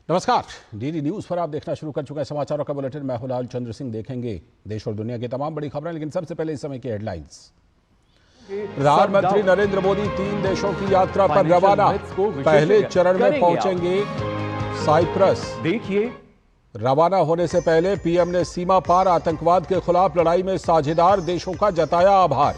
नमस्कार। DD news पर आप देखना शुरू कर चुके हैं समाचारों का बुलेटिन। मैं हूं लाल चंद्र सिंह। देखेंगे देश और दुनिया की तमाम बड़ी खबरें, लेकिन सबसे पहले इस समय की हेडलाइंस। प्रधानमंत्री नरेंद्र मोदी 3 देशों की यात्रा पर रवाना। पहले चरण में पहुंचेंगे साइप्रस। देखिए, रवाना होने से पहले पीएम ने सीमा पार आतंकवाद के खिलाफ लड़ाई में साझेदार देशों का जताया आभार।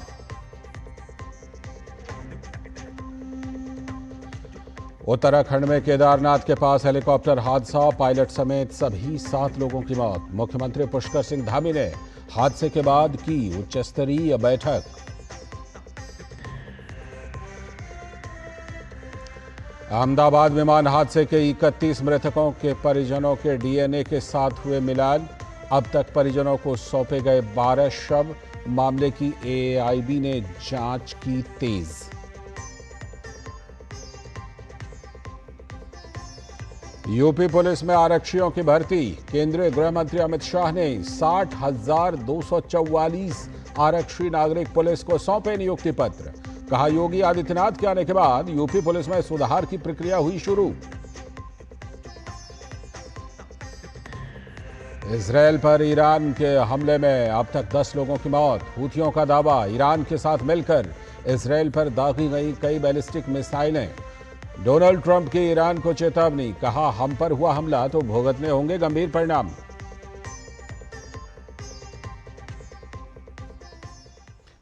उत्तराखंड में केदारनाथ के पास हेलीकॉप्टर हादसा, पायलट समेत सभी 7 लोगों की मौत। मुख्यमंत्री पुष्कर सिंह धामी ने हादसे के बाद की उच्च स्तरीय बैठक। अहमदाबाद विमान हादसे के 31 मृतकों के परिजनों के डीएनए के साथ हुए मिलान। अब तक परिजनों को सौंपे गए 12 शव। मामले की एआईबी ने जांच की तेज। यूपी पुलिस में आरक्षियों की भर्ती। केंद्रीय गृह मंत्री अमित शाह ने 60,244 आरक्षी नागरिक पुलिस को सौंपे नियुक्ति पत्र। कहा, योगी आदित्यनाथ के आने के बाद यूपी पुलिस में सुधार की प्रक्रिया हुई शुरू। इजरायल पर ईरान के हमले में अब तक 10 लोगों की मौत। हूथियों का दावा, ईरान के साथ मिलकर इजरायल पर दागी गई कई बैलिस्टिक मिसाइलें। डोनाल्ड ट्रंप की ईरान को चेतावनी। कहा, हम पर हुआ हमला तो भुगतने होंगे गंभीर परिणाम।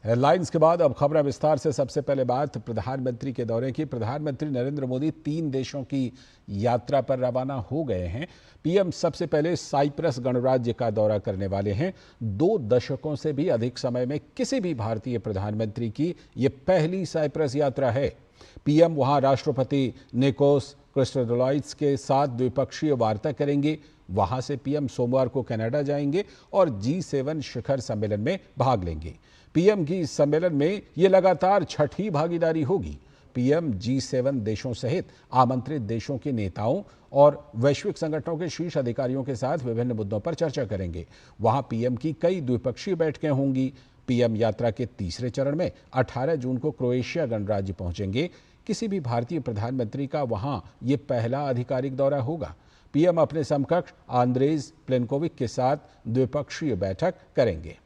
हेडलाइंस के बाद अब खबरें विस्तार से। सबसे पहले बात प्रधानमंत्री के दौरे की। प्रधानमंत्री नरेंद्र मोदी 3 देशों की यात्रा पर रवाना हो गए हैं। पीएम सबसे पहले साइप्रस गणराज्य का दौरा करने वाले हैं। 2 दशकों से भी अधिक समय में किसी भी भारतीय प्रधानमंत्री की यह पहली साइप्रस यात्रा है। पीएम वहां राष्ट्रपति निकोस क्रिस्टोडोलाइस के साथ द्विपक्षीय वार्ता करेंगे। वहां से पीएम सोमवार को कनाडा जाएंगे और G7 शिखर सम्मेलन में भाग लेंगे। पीएम की इस सम्मेलन में यह लगातार 6ठी भागीदारी होगी। पीएम G7 देशों सहित आमंत्रित देशों के नेताओं और वैश्विक संगठनों के शीर्ष अधिकारियों के साथ विभिन्न मुद्दों पर चर्चा करेंगे। वहां पीएम की कई द्विपक्षीय बैठकें होंगी। पीएम यात्रा के तीसरे चरण में 18 जून को क्रोएशिया गणराज्य पहुंचेंगे। किसी भी भारतीय प्रधानमंत्री का वहां ये पहला आधिकारिक दौरा होगा। पीएम अपने समकक्ष आंद्रेज प्लेनकोविक के साथ द्विपक्षीय बैठक करेंगे।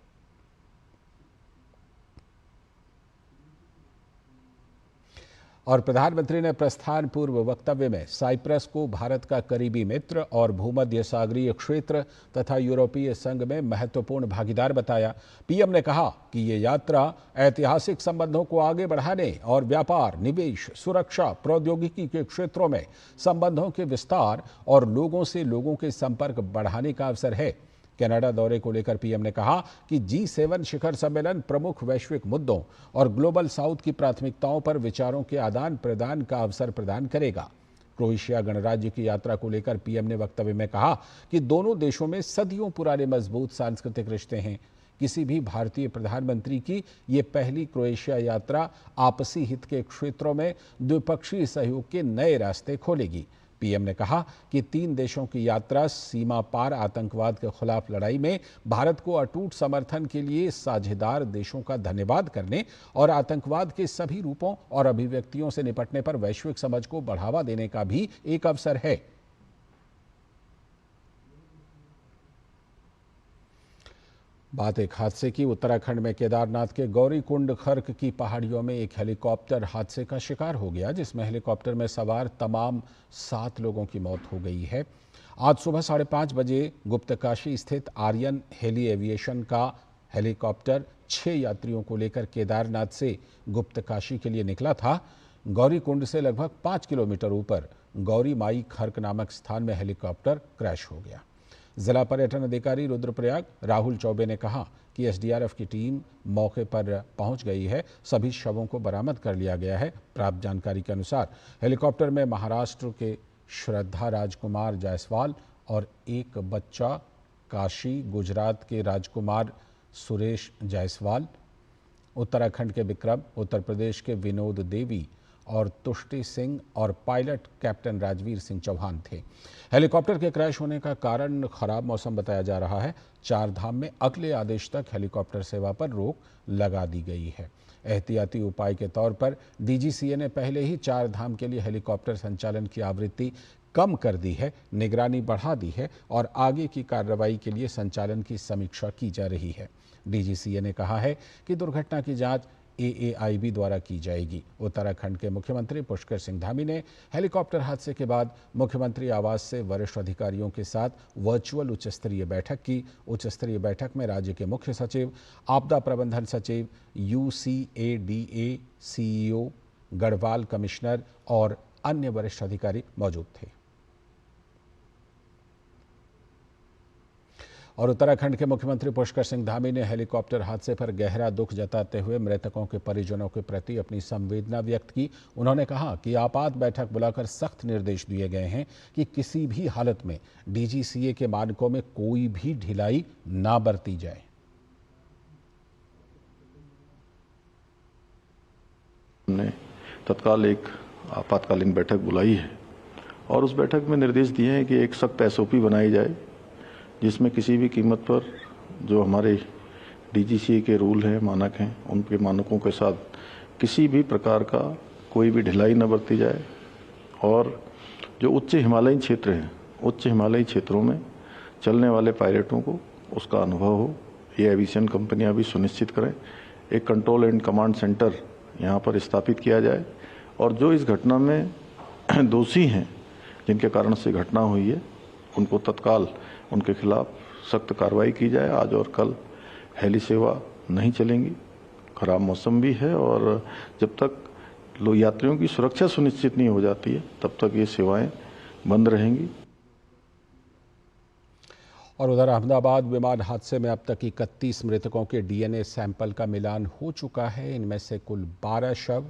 और प्रधानमंत्री ने प्रस्थान पूर्व वक्तव्य में साइप्रस को भारत का करीबी मित्र और भूमध्य सागरीय क्षेत्र तथा यूरोपीय संघ में महत्वपूर्ण भागीदार बताया। पीएम ने कहा कि ये यात्रा ऐतिहासिक संबंधों को आगे बढ़ाने और व्यापार, निवेश, सुरक्षा, प्रौद्योगिकी के क्षेत्रों में संबंधों के विस्तार और लोगों से लोगों के संपर्क बढ़ाने का अवसर है। कनाडा दौरे को लेकर पीएम ने कहा कि G7 शिखर सम्मेलन प्रमुख वैश्विक मुद्दों और ग्लोबल साउथ की प्राथमिकताओं पर विचारों के आदान प्रदान का अवसर प्रदान करेगा। क्रोएशिया गणराज्य की यात्रा को लेकर पीएम ने वक्तव्य में कहा कि दोनों देशों में सदियों पुराने मजबूत सांस्कृतिक रिश्ते हैं। किसी भी भारतीय प्रधानमंत्री की ये पहली क्रोएशिया यात्रा आपसी हित के क्षेत्रों में द्विपक्षीय सहयोग के नए रास्ते खोलेगी। पीएम ने कहा कि 3 देशों की यात्रा सीमा पार आतंकवाद के खिलाफ लड़ाई में भारत को अटूट समर्थन के लिए साझेदार देशों का धन्यवाद करने और आतंकवाद के सभी रूपों और अभिव्यक्तियों से निपटने पर वैश्विक समझ को बढ़ावा देने का भी एक अवसर है। बात एक हादसे की। उत्तराखंड में केदारनाथ के गौरीकुंड खर्क की पहाड़ियों में एक हेलीकॉप्टर हादसे का शिकार हो गया, जिसमें हेलीकॉप्टर में सवार तमाम 7 लोगों की मौत हो गई है। आज सुबह 5:30 बजे गुप्तकाशी स्थित आर्यन हेली एविएशन का हेलीकॉप्टर 6 यात्रियों को लेकर केदारनाथ से गुप्तकाशी के लिए निकला था। गौरीकुंड से लगभग 5 किलोमीटर ऊपर गौरी माई खर्क नामक स्थान में हेलीकॉप्टर क्रैश हो गया। जिला पर्यटन अधिकारी रुद्रप्रयाग राहुल चौबे ने कहा कि एसडीआरएफ की टीम मौके पर पहुंच गई है। सभी शवों को बरामद कर लिया गया है। प्राप्त जानकारी के अनुसार हेलीकॉप्टर में महाराष्ट्र के श्रद्धा राजकुमार जायसवाल और एक बच्चा, काशी गुजरात के राजकुमार सुरेश जायसवाल, उत्तराखंड के विक्रम, उत्तर प्रदेश के विनोद देवी और तुष्टि सिंह और पायलट कैप्टन राजवीर सिंह चौहान थे। हेलीकॉप्टर के क्रैश होने का कारण खराब मौसम बताया जा रहा है। 4 धाम में अगले आदेश तक हेलीकॉप्टर सेवा पर रोक लगा दी गई है। एहतियाती उपाय के तौर पर डीजीसीए ने पहले ही 4 धाम के लिए हेलीकॉप्टर संचालन की आवृत्ति कम कर दी है, निगरानी बढ़ा दी है और आगे की कार्रवाई के लिए संचालन की समीक्षा की जा रही है। डीजीसीए ने कहा है कि दुर्घटना की जांच एएआईबी द्वारा की जाएगी। उत्तराखंड के मुख्यमंत्री पुष्कर सिंह धामी ने हेलीकॉप्टर हादसे के बाद मुख्यमंत्री आवास से वरिष्ठ अधिकारियों के साथ वर्चुअल उच्च स्तरीय बैठक की। उच्च स्तरीय बैठक में राज्य के मुख्य सचिव, आपदा प्रबंधन सचिव, यूसीएडीए सीईओ, गढ़वाल कमिश्नर और अन्य वरिष्ठ अधिकारी मौजूद थे। और उत्तराखंड के मुख्यमंत्री पुष्कर सिंह धामी ने हेलीकॉप्टर हादसे पर गहरा दुख जताते हुए मृतकों के परिजनों के प्रति अपनी संवेदना व्यक्त की। उन्होंने कहा कि आपात बैठक बुलाकर सख्त निर्देश दिए गए हैं कि किसी भी हालत में डीजीसीए के मानकों में कोई भी ढिलाई ना बरती जाए। हमने तत्काल एक आपातकालीन बैठक बुलाई है और उस बैठक में निर्देश दिए हैं कि एक सख्त एसओपी बनाई जाए, जिसमें किसी भी कीमत पर जो हमारे डीजीसीए के रूल हैं, मानक हैं, उनके मानकों के साथ किसी भी प्रकार का कोई भी ढिलाई न बरती जाए। और जो उच्च हिमालयी क्षेत्र हैं, उच्च हिमालयी क्षेत्रों में चलने वाले पायलटों को उसका अनुभव हो, ये एविएशन कंपनियां भी सुनिश्चित करें। एक कंट्रोल एंड कमांड सेंटर यहाँ पर स्थापित किया जाए और जो इस घटना में दोषी हैं, जिनके कारण से घटना हुई है, उनको तत्काल उनके खिलाफ सख्त कार्रवाई की जाए। आज और कल हेली सेवा नहीं चलेंगी, खराब मौसम भी है और जब तक यात्रियों की सुरक्षा सुनिश्चित नहीं हो जाती है तब तक ये सेवाएं बंद रहेंगी। और उधर अहमदाबाद विमान हादसे में अब तक 31 मृतकों के डीएनए सैंपल का मिलान हो चुका है। इनमें से कुल 12 शव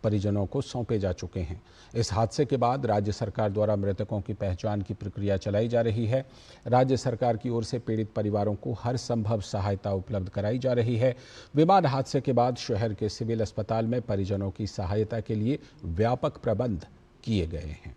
परिजनों को सौंपे जा चुके हैं। इस हादसे के बाद राज्य सरकार द्वारा मृतकों की पहचान की प्रक्रिया चलाई जा रही है। राज्य सरकार की ओर से पीड़ित परिवारों को हर संभव सहायता उपलब्ध कराई जा रही है। विमान हादसे के बाद शहर के सिविल अस्पताल में परिजनों की सहायता के लिए व्यापक प्रबंध किए गए हैं।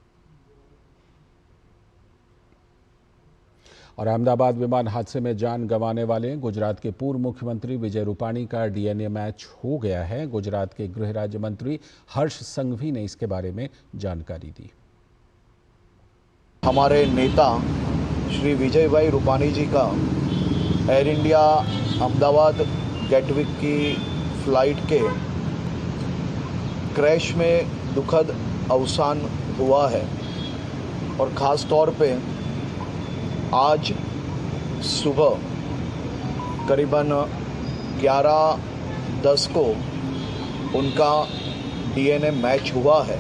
और अहमदाबाद विमान हादसे में जान गंवाने वाले गुजरात के पूर्व मुख्यमंत्री विजय रूपाणी का डीएनए मैच हो गया है। गुजरात के गृह राज्य मंत्री हर्ष संघवी ने इसके बारे में जानकारी दी। हमारे नेता श्री विजय भाई रूपाणी जी का एयर इंडिया अहमदाबाद गेटवे की फ्लाइट के क्रैश में दुखद अवसान हुआ है और ख़ास तौर पे आज सुबह करीबन 11:10 को उनका डीएनए मैच हुआ है।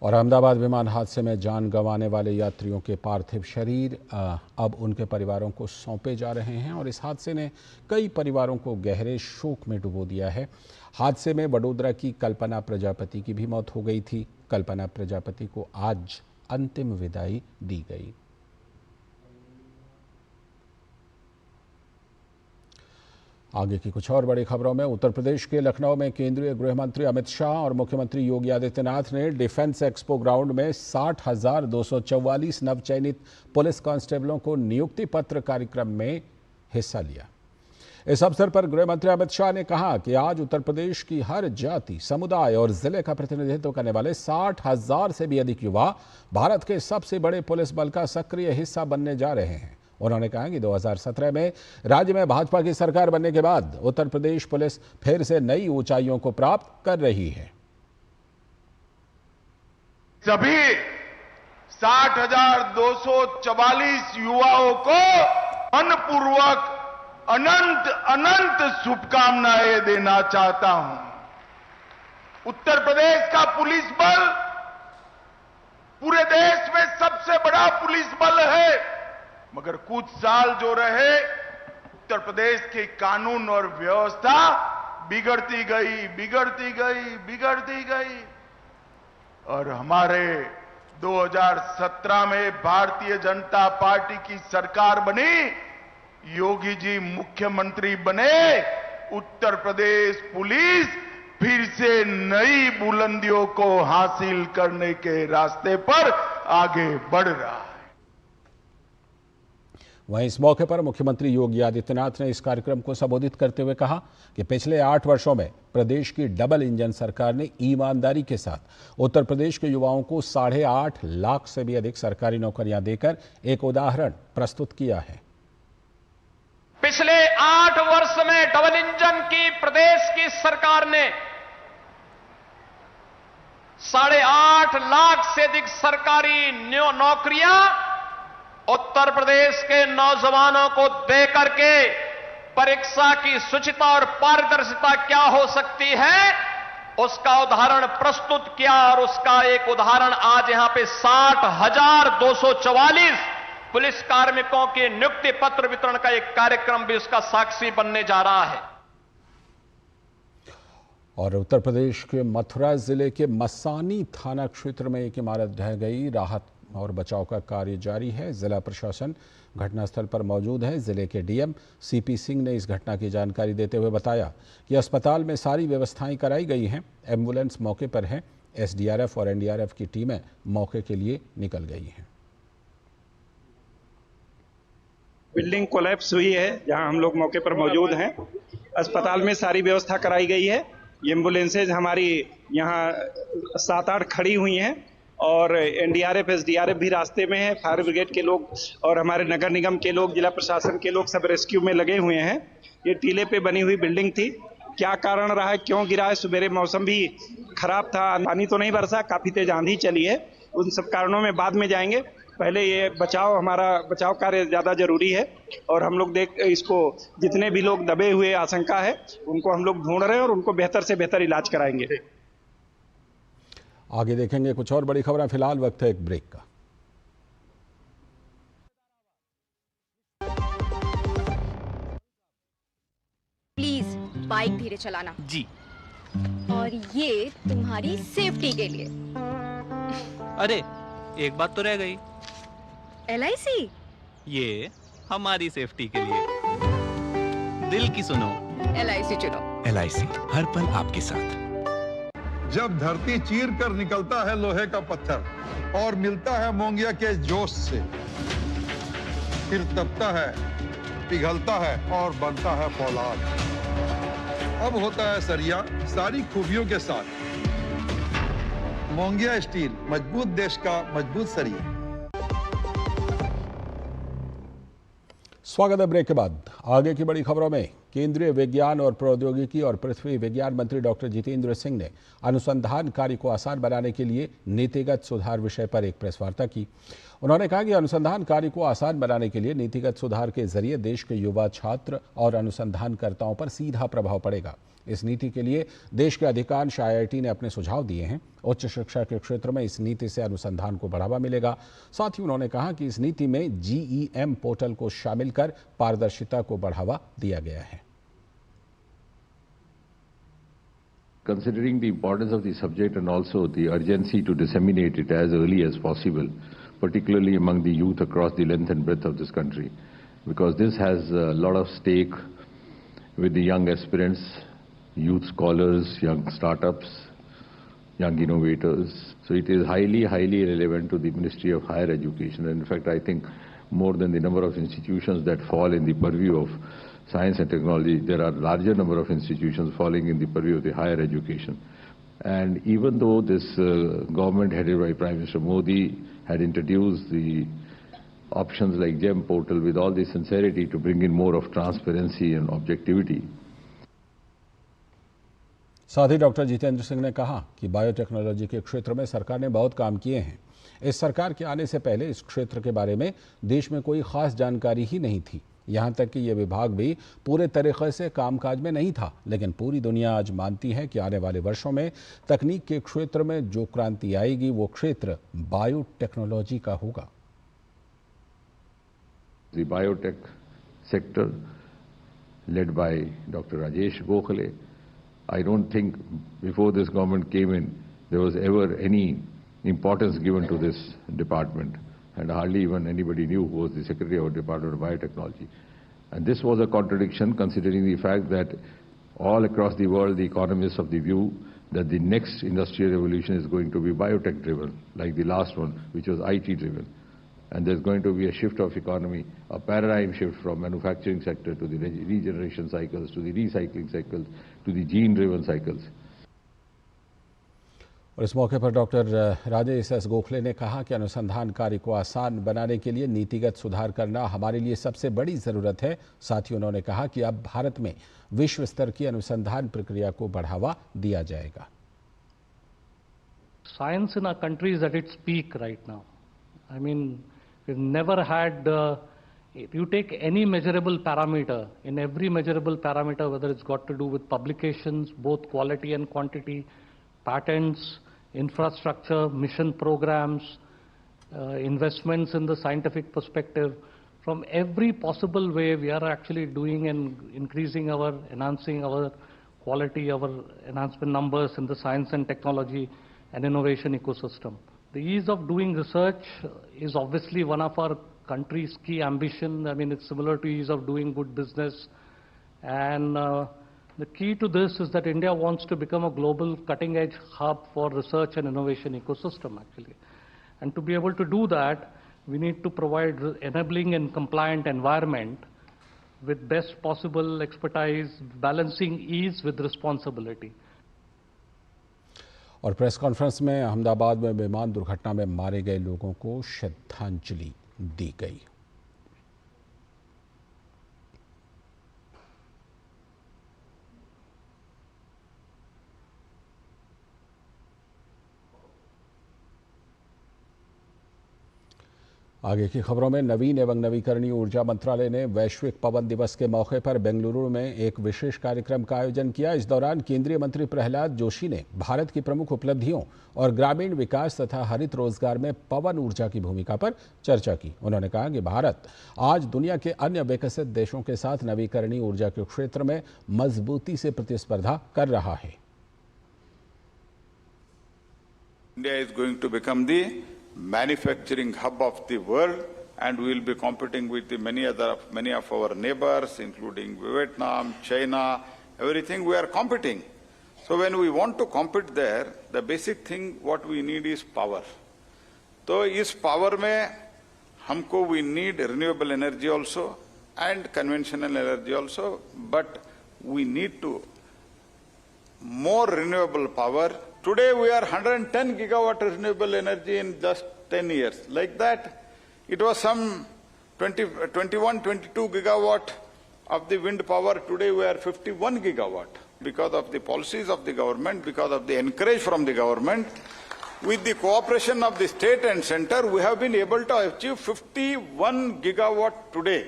और अहमदाबाद विमान हादसे में जान गंवाने वाले यात्रियों के पार्थिव शरीर अब उनके परिवारों को सौंपे जा रहे हैं और इस हादसे ने कई परिवारों को गहरे शोक में डुबो दिया है। हादसे में वडोदरा की कल्पना प्रजापति की भी मौत हो गई थी। कल्पना प्रजापति को आज अंतिम विदाई दी गई। आगे की कुछ और बड़ी खबरों में, उत्तर प्रदेश के लखनऊ में केंद्रीय गृह मंत्री अमित शाह और मुख्यमंत्री योगी आदित्यनाथ ने डिफेंस एक्सपो ग्राउंड में 60,244 नवचयनित पुलिस कांस्टेबलों को नियुक्ति पत्र कार्यक्रम में हिस्सा लिया। इस अवसर पर गृह मंत्री अमित शाह ने कहा कि आज उत्तर प्रदेश की हर जाति, समुदाय और जिले का प्रतिनिधित्व करने वाले 60,000 से भी अधिक युवा भारत के सबसे बड़े पुलिस बल का सक्रिय हिस्सा बनने जा रहे हैं। उन्होंने कहा कि 2017 में राज्य में भाजपा की सरकार बनने के बाद उत्तर प्रदेश पुलिस फिर से नई ऊंचाइयों को प्राप्त कर रही है। सभी 60,244 युवाओं को मनपूर्वक अनंत अनंत शुभकामनाएं देना चाहता हूं। उत्तर प्रदेश का पुलिस बल पूरे देश में सबसे बड़ा पुलिस बल है, मगर कुछ साल जो रहे उत्तर प्रदेश की कानून और व्यवस्था बिगड़ती गई और हमारे 2017 में भारतीय जनता पार्टी की सरकार बनी, योगी जी मुख्यमंत्री बने, उत्तर प्रदेश पुलिस फिर से नई बुलंदियों को हासिल करने के रास्ते पर आगे बढ़ रहा है। वहीं इस मौके पर मुख्यमंत्री योगी आदित्यनाथ ने इस कार्यक्रम को संबोधित करते हुए कहा कि पिछले 8 वर्षों में प्रदेश की डबल इंजन सरकार ने ईमानदारी के साथ उत्तर प्रदेश के युवाओं को 8.5 लाख से भी अधिक सरकारी नौकरियां देकर एक उदाहरण प्रस्तुत किया है। पिछले 8 वर्ष में डबल इंजन की प्रदेश की सरकार ने 8.5 लाख से अधिक सरकारी नौकरियां उत्तर प्रदेश के नौजवानों को दे करके परीक्षा की शुचिता और पारदर्शिता क्या हो सकती है उसका उदाहरण प्रस्तुत किया। और उसका एक उदाहरण आज यहां पे 60,244 पुलिस कार्मिकों के नियुक्ति पत्र वितरण का एक कार्यक्रम भी उसका साक्षी बनने जा रहा है। और उत्तर प्रदेश के मथुरा जिले के मसानी थाना क्षेत्र में एक इमारत ढह गई। राहत और बचाव का कार्य जारी है। जिला प्रशासन घटनास्थल पर मौजूद है। जिले के डीएम सीपी सिंह ने इस घटना की जानकारी देते हुए बताया कि अस्पताल में सारी व्यवस्थाएं कराई गई हैं। एम्बुलेंस मौके पर है। एसडीआरएफ और एनडीआरएफ की टीमें मौके के लिए निकल गई हैं। बिल्डिंग कोलैप्स हुई है जहां हम लोग मौके पर मौजूद हैं। अस्पताल में सारी व्यवस्था कराई गई है। ये एम्बुलेंसेज हमारी यहाँ 7-8 खड़ी हुई हैं और एनडीआरएफ एसडीआरएफ भी रास्ते में है। फायर ब्रिगेड के लोग और हमारे नगर निगम के लोग, जिला प्रशासन के लोग सब रेस्क्यू में लगे हुए हैं। ये टीले पे बनी हुई बिल्डिंग थी। क्या कारण रहा है, क्यों गिरा है? सुबेरे मौसम भी खराब था, पानी तो नहीं बरसा, काफी तेज आंधी चली है। उन सब कारणों में बाद में जाएंगे। पहले ये हमारा बचाव कार्य ज्यादा जरूरी है और हम लोग इसको जितने भी लोग दबे हुए आशंका है उनको हम लोग ढूंढ रहे हैं और उनको बेहतर से बेहतर इलाज कराएंगे। आगे देखेंगे कुछ और बड़ी खबरें। फिलहाल वक्त है एक ब्रेक का। प्लीज बाइक धीरे चलाना जी। और ये तुम्हारी सेफ्टी के लिए। अरे एक बात तो रह गई। LIC ये हमारी सेफ्टी के लिए। दिल की सुनो, LIC चुनो। LIC हर पल आपके साथ। जब धरती चीर कर निकलता है लोहे का पत्थर और मिलता है मोंगिया के जोश से, फिर तपता है, पिघलता है और बनता है फौलाद। अब होता है सरिया सारी खूबियों के साथ। मोंगिया स्टील, मजबूत देश का मजबूत सरिया। स्वागत है ब्रेक के बाद। आगे की बड़ी खबरों में केंद्रीय विज्ञान और प्रौद्योगिकी और पृथ्वी विज्ञान मंत्री डॉक्टर जितेंद्र सिंह ने अनुसंधान कार्य को आसान बनाने के लिए नीतिगत सुधार विषय पर एक प्रेस वार्ता की। उन्होंने कहा कि अनुसंधान कार्य को आसान बनाने के लिए नीतिगत सुधार के जरिए देश के युवा छात्र और अनुसंधानकर्ताओं पर सीधा प्रभाव पड़ेगा। इस नीति के लिए देश के अधिकांश IIT ने अपने सुझाव दिए हैं। उच्च शिक्षा के क्षेत्र में इस नीति से अनुसंधान को बढ़ावा मिलेगा। साथ ही उन्होंने कहा कि इस नीति में GEM पोर्टल को शामिल कर पारदर्शिता को बढ़ावा दिया गया है। Considering the importance of the subject and also the urgency to disseminate it as early as possible, particularly among the youth across the length and breadth of this country, because this has a lot of stake with the young aspirants, youth scholars, young startups, young innovators. So it is highly relevant to the Ministry of Higher Education. And in fact, I think more than the number of institutions that fall in the purview of science and technology, there are larger number of institutions falling in the purview of the higher education. And even though this government headed by Prime Minister Modi had introduced the options like GEM portal with all the sincerity to bring in more of transparency and objectivity. साथ ही doctor Jitendra Singh ने कहा कि biotechnology के क्षेत्र में सरकार ने बहुत काम किए हैं। इस सरकार के आने से पहले इस क्षेत्र के बारे में देश में कोई खास जानकारी ही नहीं थी। यहाँ तक कि यह विभाग भी पूरे तरीके से कामकाज में नहीं था, लेकिन पूरी दुनिया आज मानती है कि आने वाले वर्षों में तकनीक के क्षेत्र में जो क्रांति आएगी वो क्षेत्र बायोटेक्नोलॉजी का होगा। The biotech sector led by Dr. Rajesh Gokhale, I don't think before this government came in there was ever any importance given to this department, and hardly even anybody knew who was the Secretary of the Department of Biotechnology. And this was a contradiction considering the fact that all across the world the economists of the view that the next industrial revolution is going to be biotech driven, like the last one which was IT driven. And there's going to be a shift of economy, a paradigm shift from manufacturing sector to the regeneration cycles, to the recycling cycles, to the gene-driven cycles. और इस मौके पर doctor Rajesh S Gokhale ने कहा कि अनुसंधान कार्य को आसान बनाने के लिए नीतिगत सुधार करना हमारे लिए सबसे बड़ी ज़रूरत है। साथ ही उन्होंने कहा कि अब भारत में विश्व स्तर की अनुसंधान प्रक्रिया को बढ़ावा दिया जाएगा। Science in our country is at its peak right now. I mean, we've never had, if you take any measurable parameter, in every measurable parameter, whether it's got to do with publications, both quality and quantity, patents, infrastructure, mission programs, investments in the scientific perspective, from every possible way we are actually doing and enhancing our quality, our enhancement numbers in the science and technology and innovation ecosystem. The ease of doing research is obviously one of our country's key ambition. I mean, it's similar to ease of doing good business. And the key to this is that India wants to become a global cutting-edge hub for research and innovation ecosystem, actually. And to be able to do that, we need to provide enabling and compliant environment with best possible expertise, balancing ease with responsibility. और press conference में अहमदाबाद में विमान दुर्घटना में मारे गए लोगों को श्रद्धांजलि दी गई। आगे की खबरों में नवीन एवं नवीकरणीय ऊर्जा मंत्रालय ने वैश्विक पवन दिवस के मौके पर बेंगलुरु में एक विशेष कार्यक्रम का आयोजन किया। इस दौरान केंद्रीय मंत्री प्रहलाद जोशी ने भारत की प्रमुख उपलब्धियों और ग्रामीण विकास तथा हरित रोजगार में पवन ऊर्जा की भूमिका पर चर्चा की। उन्होंने कहा कि भारत आज दुनिया के अन्य विकसित देशों के साथ नवीकरणीय ऊर्जा के क्षेत्र में मजबूती से प्रतिस्पर्धा कर रहा है। India is going to become the manufacturing hub of the world, and we will be competing with many of our neighbors, including Vietnam, China, everything we are competing. So when we want to compete there, the basic thing what we need is power. So इस power में हमको we need renewable energy also and conventional energy also, but we need to more renewable power. Today we are 110 gigawatt renewable energy in just 10 years. Like that, it was some 21, 22 gigawatt of the wind power. Today we are 51 gigawatt. Because of the policies of the government, because of the encourage from the government, with the cooperation of the state and center, we have been able to achieve 51 gigawatt today.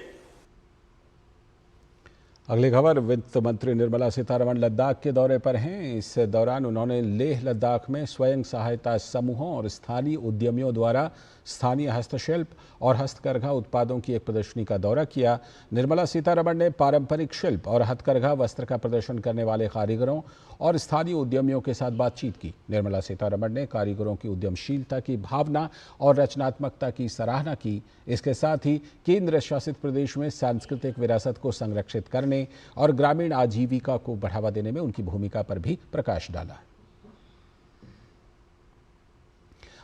अगली खबर, वित्त मंत्री निर्मला सीतारमण लद्दाख के दौरे पर हैं। इस दौरान उन्होंने लेह लद्दाख में स्वयं सहायता समूहों और स्थानीय उद्यमियों द्वारा स्थानीय हस्तशिल्प और हस्तकरघा उत्पादों की एक प्रदर्शनी का दौरा किया। निर्मला सीतारमण ने पारंपरिक शिल्प और हथकरघा वस्त्र का प्रदर्शन करने वाले कारीगरों और स्थानीय उद्यमियों के साथ बातचीत की। निर्मला सीतारमण ने कारीगरों की उद्यमशीलता की भावना और रचनात्मकता की सराहना की। इसके साथ ही केंद्र शासित प्रदेश में सांस्कृतिक विरासत को संरक्षित करने और ग्रामीण आजीविका को बढ़ावा देने में उनकी भूमिका पर भी प्रकाश डाला।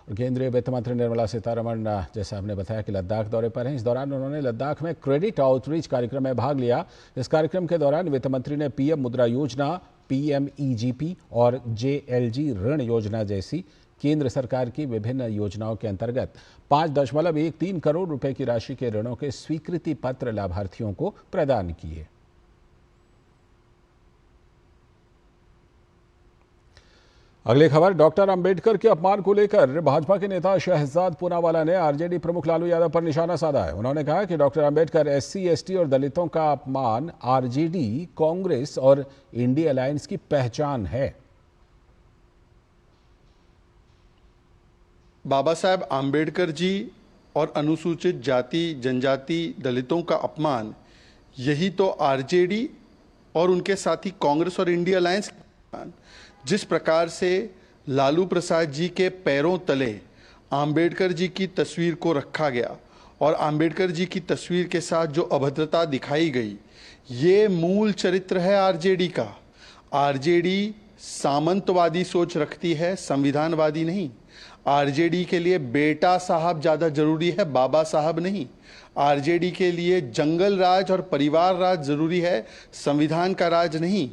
केंद्रीय वित्त मंत्री निर्मला सीतारमण जैसा हमने बताया कि लद्दाख दौरे पर हैं। इस दौरान उन्होंने लद्दाख में क्रेडिट आउटरीच कार्यक्रम में भाग लिया। इस कार्यक्रम के दौरान वित्त मंत्री ने पीएम मुद्रा योजना, पीएमईजीपी और जेएलजी ऋण योजना जैसी केंद्र सरकार की विभिन्न योजनाओं के अंतर्गत 5.13 करोड़ रुपए की राशि के ऋणों के स्वीकृति पत्र लाभार्थियों को प्रदान किए। अगली खबर, डॉक्टर अंबेडकर के अपमान को लेकर भाजपा के नेता शहजाद पूनावाला ने आरजेडी प्रमुख लालू यादव पर निशाना साधा है। उन्होंने कहा कि डॉक्टर अंबेडकर एससी, एसटी और दलितों का अपमान आरजेडी, कांग्रेस और इंडिया अलायंस की पहचान है। बाबा साहेब आंबेडकर जी और अनुसूचित जाति जनजाति दलितों का अपमान, यही तो आरजेडी और उनके साथी कांग्रेस और इंडिया अलायंस। जिस प्रकार से लालू प्रसाद जी के पैरों तले आंबेडकर जी की तस्वीर को रखा गया और आंबेडकर जी की तस्वीर के साथ जो अभद्रता दिखाई गई, ये मूल चरित्र है आरजेडी का। आरजेडी सामंतवादी सोच रखती है, संविधानवादी नहीं। आरजेडी के लिए बेटा साहब ज़्यादा जरूरी है, बाबा साहब नहीं। आरजेडी के लिए जंगल राज और परिवार राज जरूरी है, संविधान का राज नहीं।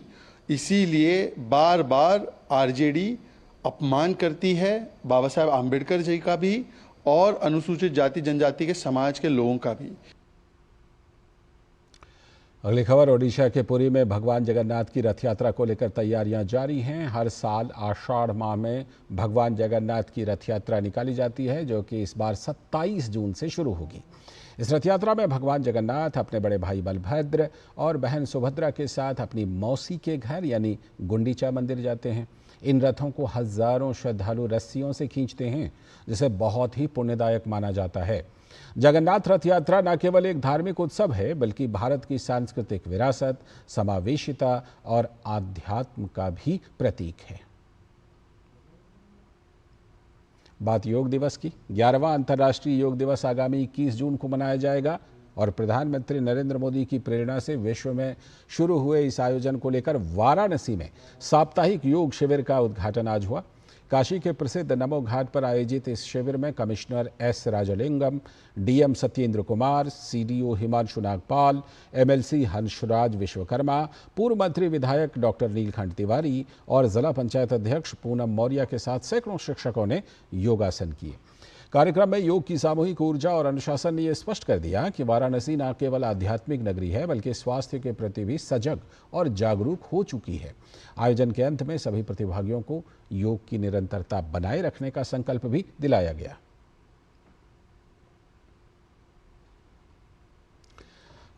इसीलिए बार बार आरजेडी अपमान करती है बाबा साहब आम्बेडकर जी का भी और अनुसूचित जाति जनजाति के समाज के लोगों का भी। अगली खबर ओडिशा के पुरी में भगवान जगन्नाथ की रथ यात्रा को लेकर तैयारियां जारी हैं। हर साल आषाढ़ माह में भगवान जगन्नाथ की रथ यात्रा निकाली जाती है, जो कि इस बार 27 जून से शुरू होगी। इस रथ यात्रा में भगवान जगन्नाथ अपने बड़े भाई बलभद्र और बहन सुभद्रा के साथ अपनी मौसी के घर यानी गुंडीचा मंदिर जाते हैं। इन रथों को हजारों श्रद्धालु रस्सियों से खींचते हैं, जिसे बहुत ही पुण्यदायक माना जाता है। जगन्नाथ रथ यात्रा न केवल एक धार्मिक उत्सव है, बल्कि भारत की सांस्कृतिक विरासत, समावेशिता और आध्यात्म का भी प्रतीक है। बात योग दिवस की। 11वां अंतर्राष्ट्रीय योग दिवस आगामी 21 जून को मनाया जाएगा और प्रधानमंत्री नरेंद्र मोदी की प्रेरणा से विश्व में शुरू हुए इस आयोजन को लेकर वाराणसी में साप्ताहिक योग शिविर का उद्घाटन आज हुआ। काशी के प्रसिद्ध नमो घाट पर आयोजित इस शिविर में commissioner S Rajalingam, DM Satyendra Kumar, CDO Himanshu Nagpal, MLC Hansraj Vishwakarma, पूर्व मंत्री विधायक डॉक्टर नीलकंठ तिवारी और जिला पंचायत अध्यक्ष पूनम मौर्य के साथ सैकड़ों शिक्षकों ने योगासन किए। कार्यक्रम में योग की सामूहिक ऊर्जा और अनुशासन ने यह स्पष्ट कर दिया कि वाराणसी न केवल आध्यात्मिक नगरी है, बल्कि स्वास्थ्य के प्रति भी सजग और जागरूक हो चुकी है। आयोजन के अंत में सभी प्रतिभागियों को योग की निरंतरता बनाए रखने का संकल्प भी दिलाया गया।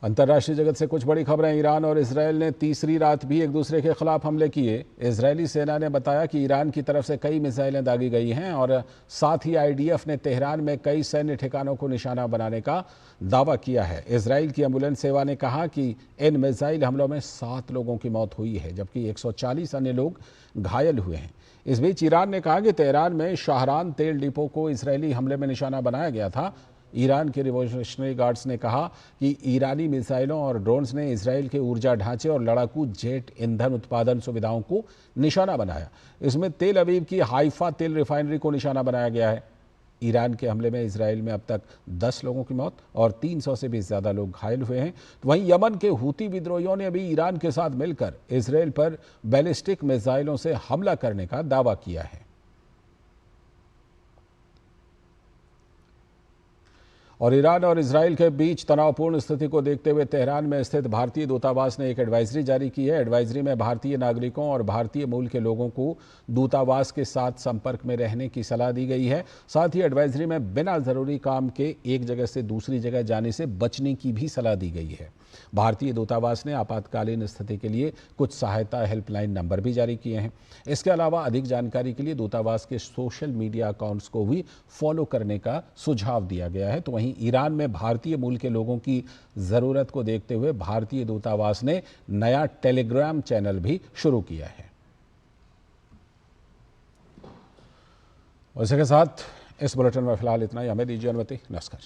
अंतर्राष्ट्रीय जगत से कुछ बड़ी खबरें। ईरान और इजरायल ने तीसरी रात भी एक दूसरे के खिलाफ हमले किए। इजरायली सेना ने बताया कि ईरान की तरफ से कई मिसाइलें दागी गई हैं और साथ ही आईडीएफ ने तेहरान में कई सैन्य ठिकानों को निशाना बनाने का दावा किया है। इजरायल की एम्बुलेंस सेवा ने कहा कि इन मिसाइल हमलों में 7 लोगों की मौत हुई है, जबकि 140 अन्य लोग घायल हुए हैं। इस बीच ईरान ने कहा कि तेहरान में शाहरान तेल डिपो को इजरायली हमले में निशाना बनाया गया था। ईरान के रिवोल्यूशनरी गार्ड्स ने कहा कि ईरानी मिसाइलों और ड्रोन्स ने इजरायल के ऊर्जा ढांचे और लड़ाकू जेट ईंधन उत्पादन सुविधाओं को निशाना बनाया। इसमें तेल अवीव की हाइफा तेल रिफाइनरी को निशाना बनाया गया है। ईरान के हमले में इजरायल में अब तक 10 लोगों की मौत और 300 से भी ज्यादा लोग घायल हुए हैं। वहीं यमन के हूती विद्रोहियों ने अभी ईरान के साथ मिलकर इजरायल पर बैलिस्टिक मिसाइलों से हमला करने का दावा किया है। और ईरान और इजरायल के बीच तनावपूर्ण स्थिति को देखते हुए तेहरान में स्थित भारतीय दूतावास ने एक एडवाइजरी जारी की है। एडवाइजरी में भारतीय नागरिकों और भारतीय मूल के लोगों को दूतावास के साथ संपर्क में रहने की सलाह दी गई है। साथ ही एडवाइजरी में बिना जरूरी काम के एक जगह से दूसरी जगह जाने से बचने की भी सलाह दी गई है। भारतीय दूतावास ने आपातकालीन स्थिति के लिए कुछ सहायता हेल्पलाइन नंबर भी जारी किए हैं। इसके अलावा अधिक जानकारी के लिए दूतावास के सोशल मीडिया अकाउंट्स को भी फॉलो करने का सुझाव दिया गया है। तो वहीं ईरान में भारतीय मूल के लोगों की जरूरत को देखते हुए भारतीय दूतावास ने नया टेलीग्राम चैनल भी शुरू किया है। इसी के साथ इस बुलेटिन में फिलहाल इतना ही। हमें दीजिए अनुमति। नमस्कार।